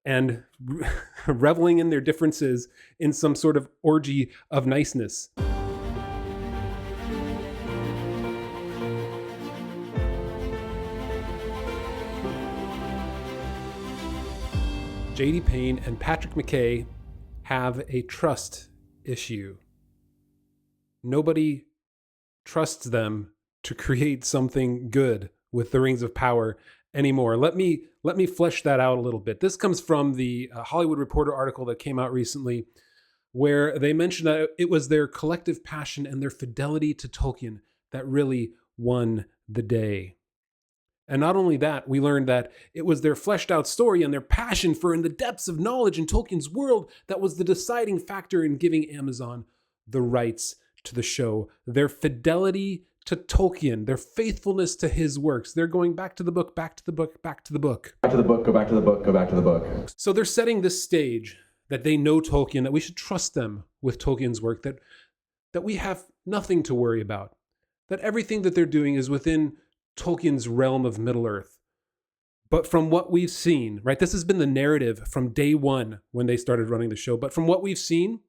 and reveling in their differences in some sort of orgy of niceness. J.D. Payne and Patrick McKay have a trust issue. Nobody trusts them to create something good with the Rings of Power anymore. Let me flesh that out a little bit. This comes from the Hollywood Reporter article that came out recently, where they mentioned that it was their collective passion and their fidelity to Tolkien that really won the day. And not only that, we learned that it was their fleshed out story and their passion for in the depths of knowledge in Tolkien's world that was the deciding factor in giving Amazon the rights to the show. Their fidelity to Tolkien, their faithfulness to his works. They're going back to the book, back to the book, back to the book. Back to the book, go back to the book, go back to the book. So they're setting this stage that they know Tolkien, that we should trust them with Tolkien's work, that we have nothing to worry about, that everything that they're doing is within Tolkien's realm of Middle-earth. But from what we've seen, right, this has been the narrative from day one when they started running the show, but from what we've seen,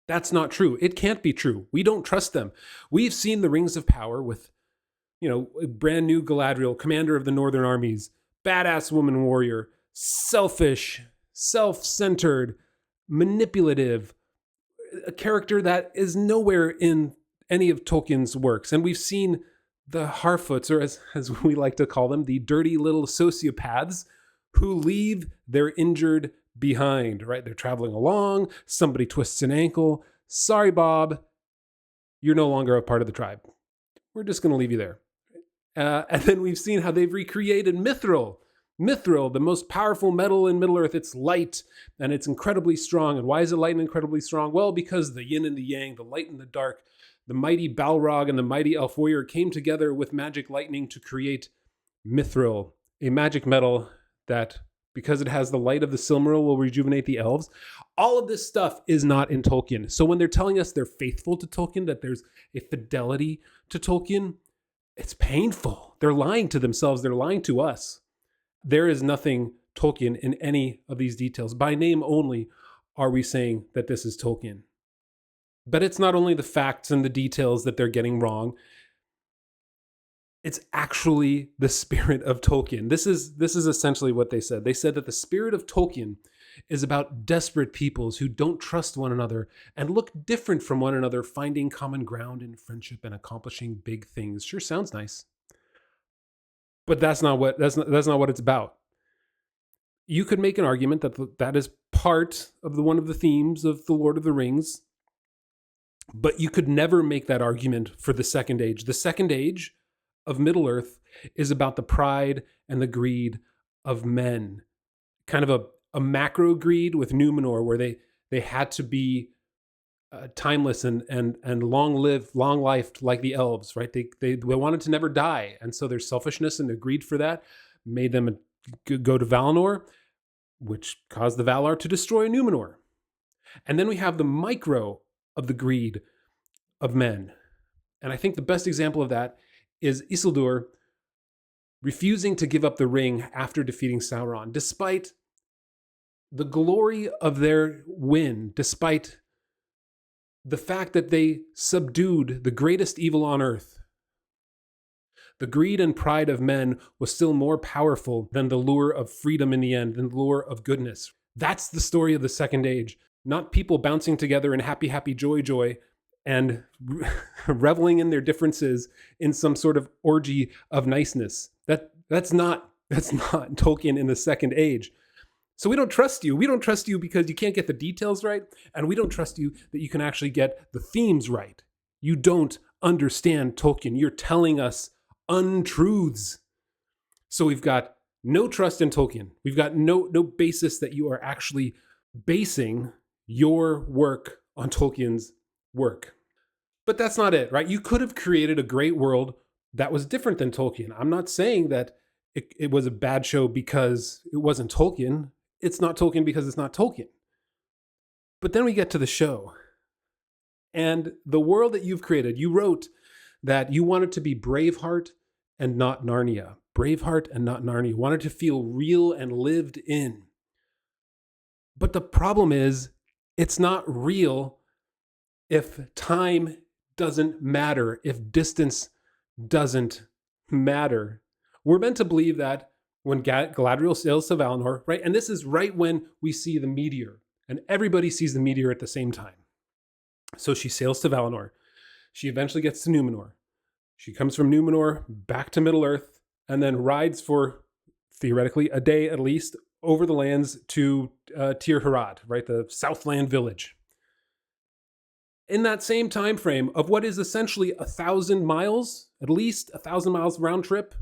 that's not true. It can't be true. We don't trust them. We've seen the Rings of Power with, a brand new Galadriel, commander of the Northern Armies, badass woman warrior, selfish, self-centered, manipulative, a character that is nowhere in any of Tolkien's works. And we've seen the Harfoots, or as we like to call them, the dirty little sociopaths who leave their injured behind, right? They're traveling along, somebody twists an ankle. Sorry, Bob, you're no longer a part of the tribe. We're just going to leave you there. And then we've seen how they've recreated Mithril. Mithril, the most powerful metal in Middle-earth, it's light and it's incredibly strong. And why is it light and incredibly strong? Well, because the yin and the yang, the light and the dark, the mighty Balrog and the mighty Elf Warrior came together with magic lightning to create Mithril, a magic metal that, because it has the light of the Silmaril, will rejuvenate the elves. All of this stuff is not in Tolkien. So when they're telling us they're faithful to Tolkien, that there's a fidelity to Tolkien, it's painful. They're lying to themselves. They're lying to us. There is nothing Tolkien in any of these details. By name only are we saying that this is Tolkien. But it's not only the facts and the details that they're getting wrong. It's actually the spirit of Tolkien. This is essentially what they said. They said that the spirit of Tolkien is about desperate peoples who don't trust one another and look different from one another, finding common ground in friendship and accomplishing big things. Sure sounds nice. But that's not what it's about. You could make an argument that that is part of one of the themes of The Lord of the Rings, but you could never make that argument for the Second Age. The Second Age of Middle-earth is about the pride and the greed of men. Kind of a macro greed with Numenor, where they had to be timeless and long-lived like the elves, right? They wanted to never die. And so their selfishness and their greed for that made them go to Valinor, which caused the Valar to destroy Numenor. And then we have the micro of the greed of men. And I think the best example of that is Isildur refusing to give up the ring after defeating Sauron, despite the glory of their win, despite the fact that they subdued the greatest evil on earth. The greed and pride of men was still more powerful than the lure of freedom in the end, than the lure of goodness. That's the story of the Second Age. Not people bouncing together in happy, happy, joy, joy, and reveling in their differences in some sort of orgy of niceness. That's not Tolkien in the Second Age. So we don't trust you. We don't trust you because you can't get the details right, and we don't trust you that you can actually get the themes right. You don't understand Tolkien. You're telling us untruths. So we've got no trust in Tolkien. We've got no basis that you are actually basing your work on Tolkien's work. But that's not it, right? You could have created a great world that was different than Tolkien. I'm not saying that it was a bad show because it wasn't Tolkien. It's not Tolkien because it's not Tolkien. But then we get to the show. And the world that you've created, you wrote that you wanted to be Braveheart and not Narnia. Braveheart and not Narnia. Wanted to feel real and lived in. But the problem is, it's not real if time doesn't matter, if distance doesn't matter. We're meant to believe that when Galadriel sails to Valinor, right? And this is right when we see the meteor, and everybody sees the meteor at the same time. So she sails to Valinor. She eventually gets to Numenor. She comes from Numenor back to Middle-earth, and then rides for, theoretically, a day at least, over the lands to Tir Harad, right? The Southland village. In that same time frame of what is essentially 1,000 miles, at least 1,000 miles round trip,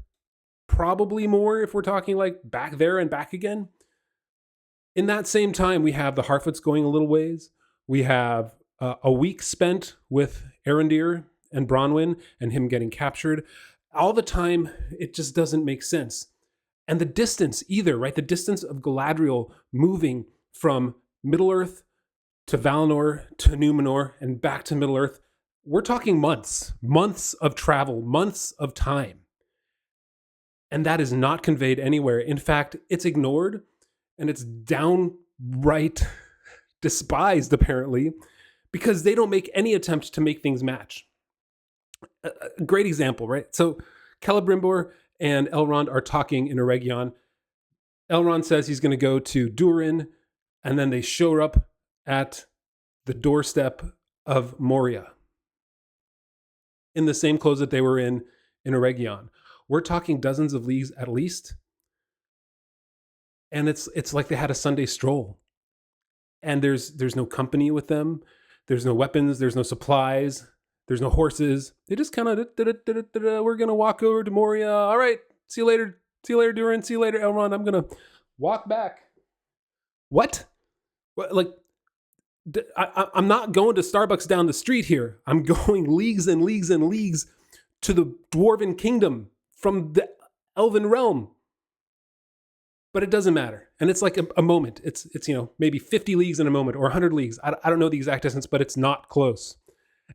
probably more if we're talking like back there and back again. In that same time, we have the Harfoots going a little ways. We have a week spent with Arondir and Bronwyn and him getting captured. All the time, it just doesn't make sense. And the distance either, right? The distance of Galadriel moving from Middle-earth to Valinor to Numenor and back to Middle-earth, we're talking months of travel, months of time. And that is not conveyed anywhere. In fact, it's ignored and it's downright despised, apparently, because they don't make any attempt to make things match. A great example, right? So Celebrimbor and Elrond are talking in Eregion. Elrond says he's going to go to Durin, and then they show up at the doorstep of Moria in the same clothes that they were in Eregion. We're talking dozens of leagues at least. And it's like they had a Sunday stroll. And there's no company with them. There's no weapons. There's no supplies. There's no horses. They just kind of, we're going to walk over to Moria. All right. See you later. See you later, Durin. See you later, Elrond. I'm going to walk back. What? Like, I'm not going to Starbucks down the street here. I'm going leagues and leagues and leagues to the Dwarven Kingdom from the Elven realm. But it doesn't matter. And it's like a moment. It's maybe 50 leagues in a moment or 100 leagues. I don't know the exact distance, but it's not close.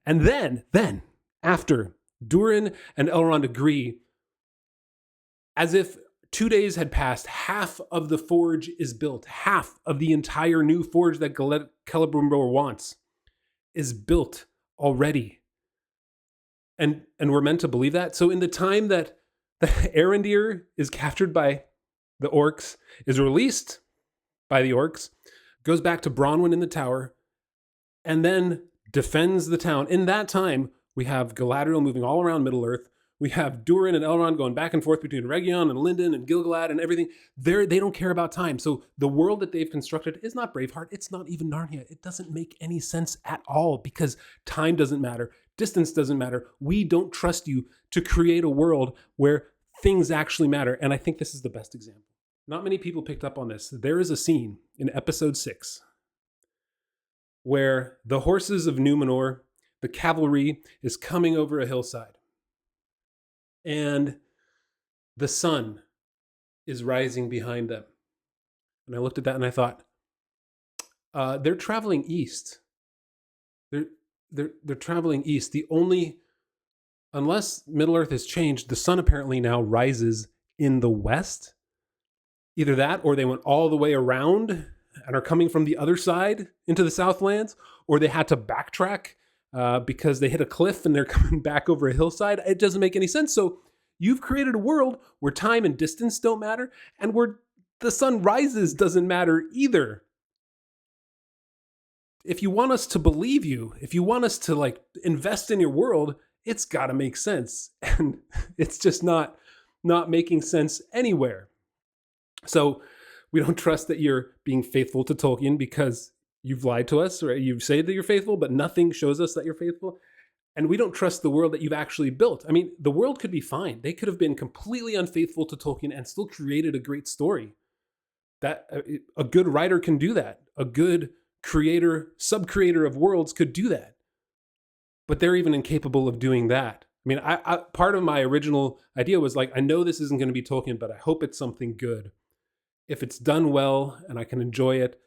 And then after Durin and Elrond agree, as if 2 days had passed, half of the forge is built. Half of the entire new forge that Celebrimbor wants is built already. And we're meant to believe that. So in the time that Arondir is captured by the orcs, is released by the orcs, goes back to Bronwyn in the tower, and then defends the town. In that time, we have Galadriel moving all around Middle-earth. We have Durin and Elrond going back and forth between Eregion and Lindon and Gil-galad and everything. They don't care about time. So the world that they've constructed is not Braveheart. It's not even Narnia. It doesn't make any sense at all because time doesn't matter. Distance doesn't matter. We don't trust you to create a world where things actually matter. And I think this is the best example. Not many people picked up on this. There is a scene in episode 6 where the horses of Numenor, the cavalry, is coming over a hillside. And the sun is rising behind them. And I looked at that and I thought, they're traveling east. They're traveling east. Unless Middle-earth has changed, the sun apparently now rises in the west. Either that, or they went all the way around and are coming from the other side into the Southlands, or they had to backtrack because they hit a cliff and they're coming back over a hillside. It doesn't make any sense. So you've created a world where time and distance don't matter, and where the sun rises doesn't matter either. If you want us to believe you, if you want us to invest in your world, it's got to make sense. And it's just not making sense anywhere. So we don't trust that you're being faithful to Tolkien because you've lied to us, or you say that you're faithful, but nothing shows us that you're faithful. And we don't trust the world that you've actually built. I mean, the world could be fine. They could have been completely unfaithful to Tolkien and still created a great story. That a good writer can do that. A good creator, sub-creator of worlds could do that. But they're even incapable of doing that. I mean, I part of my original idea was I know this isn't going to be Tolkien, but I hope it's something good. If it's done well and I can enjoy it,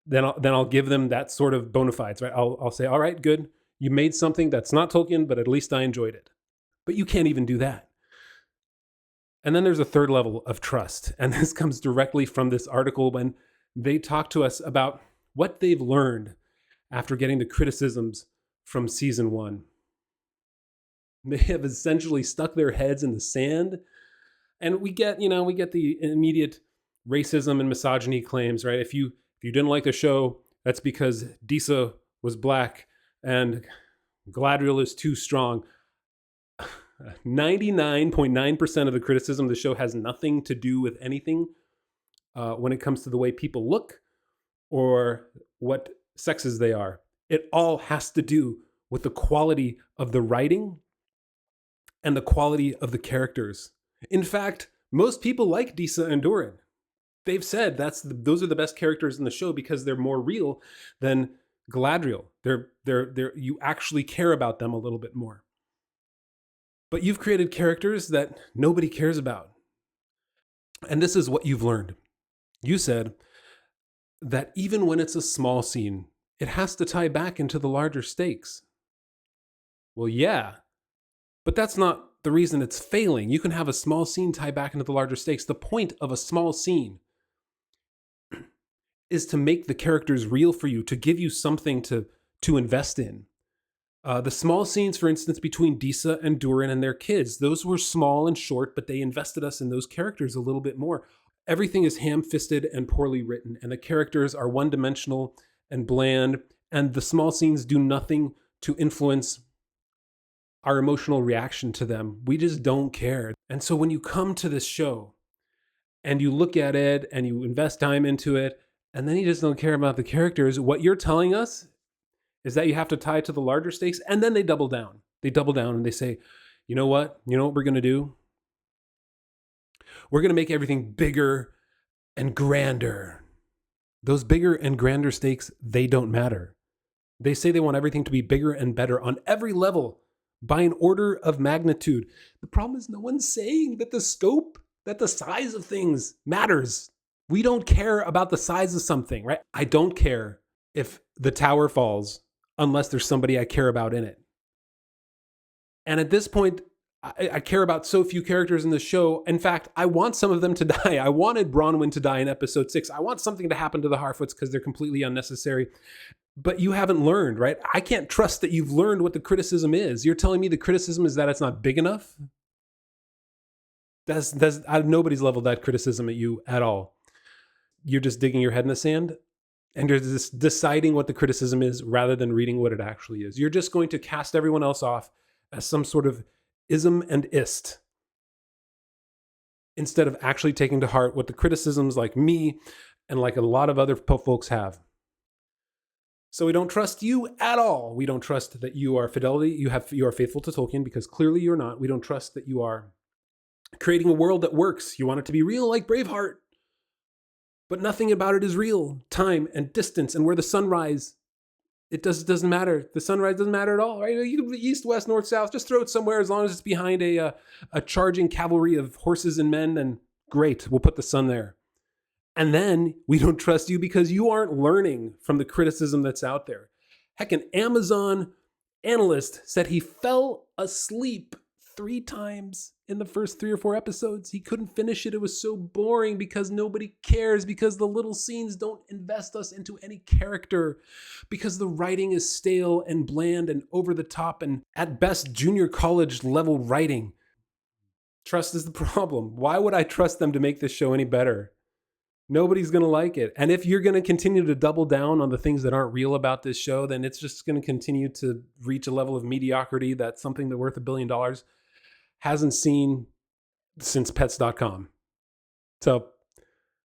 then I'll give them that sort of bona fides, right? I'll say, all right, good. You made something that's not Tolkien, but at least I enjoyed it. But you can't even do that. And then there's a third level of trust. And this comes directly from this article when they talk to us about what they've learned after getting the criticisms from season 1. They have essentially stuck their heads in the sand. And we get the immediate racism and misogyny claims, right? If you didn't like the show, that's because Disa was black and Galadriel is too strong. 99.9% of the criticism of the show has nothing to do with anything when it comes to the way people look or what sexes they are. It all has to do with the quality of the writing and the quality of the characters. In fact, most people like Disa and Durin. They've said those are the best characters in the show because they're more real than Galadriel. You actually care about them a little bit more. But you've created characters that nobody cares about. And this is what you've learned. You said that even when it's a small scene, it has to tie back into the larger stakes. Well, yeah, but that's not the reason it's failing. You can have a small scene tie back into the larger stakes. The point of a small scene is to make the characters real for you, to give you something to invest in. The small scenes, for instance, between Disa and Durin and their kids, those were small and short, but they invested us in those characters a little bit more. Everything is ham-fisted and poorly written, and the characters are one-dimensional and bland, and the small scenes do nothing to influence our emotional reaction to them. We just don't care. And so when you come to this show and you look at it and you invest time into it, and then you just don't care about the characters, what you're telling us is that you have to tie it to the larger stakes, and then they double down. They double down and they say, you know what? You know what we're going to do? We're going to make everything bigger and grander. Those bigger and grander stakes, they don't matter. They say they want everything to be bigger and better on every level by an order of magnitude. The problem is no one's saying that the scope, that the size of things matters. We don't care about the size of something, right? I don't care if the tower falls unless there's somebody I care about in it. And at this point, I care about so few characters in the show. In fact, I want some of them to die. I wanted Bronwyn to die in episode 6. I want something to happen to the Harfoots because they're completely unnecessary. But you haven't learned, right? I can't trust that you've learned what the criticism is. You're telling me the criticism is that it's not big enough? Nobody's leveled that criticism at you at all. You're just digging your head in the sand and you're just deciding what the criticism is rather than reading what it actually is. You're just going to cast everyone else off as some sort of ism and ist instead of actually taking to heart what the criticisms like me and like a lot of other folks have. So we don't trust you at all. We don't trust that you are Fidelity. You are faithful to Tolkien because clearly you're not. We don't trust that you are creating a world that works. You want it to be real like Braveheart. But nothing about it is real. Time and distance and where the sunrise, it doesn't matter. The sunrise doesn't matter at all, right? You can east, west, north, south, just throw it somewhere as long as it's behind a charging cavalry of horses and men, then great, we'll put the sun there. And then we don't trust you because you aren't learning from the criticism that's out there. Heck, an Amazon analyst said he fell asleep 3 times in the first 3 or 4 episodes. He couldn't finish it. It was so boring because nobody cares, because the little scenes don't invest us into any character, because the writing is stale and bland and over the top and at best junior college level writing. Trust is the problem. Why would I trust them to make this show any better? Nobody's going to like it. And if you're going to continue to double down on the things that aren't real about this show, then it's just going to continue to reach a level of mediocrity that's something that's worth $1 billion hasn't seen since pets.com. So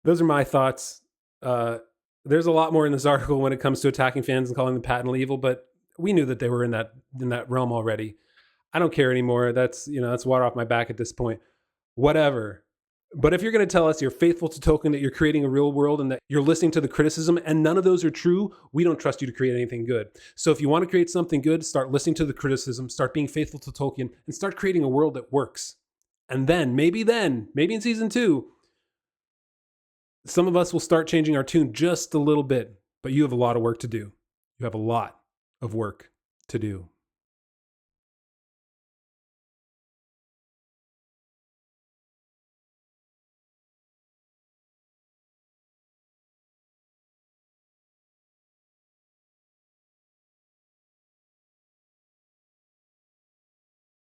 those are my thoughts. There's a lot more in this article when it comes to attacking fans and calling them patently evil, but we knew that they were in that realm already. I don't care anymore. That's water off my back at this point. Whatever. But if you're going to tell us you're faithful to Tolkien, that you're creating a real world and that you're listening to the criticism and none of those are true, we don't trust you to create anything good. So if you want to create something good, start listening to the criticism, start being faithful to Tolkien, and start creating a world that works. And then, maybe in season 2, some of us will start changing our tune just a little bit, but you have a lot of work to do. You have a lot of work to do.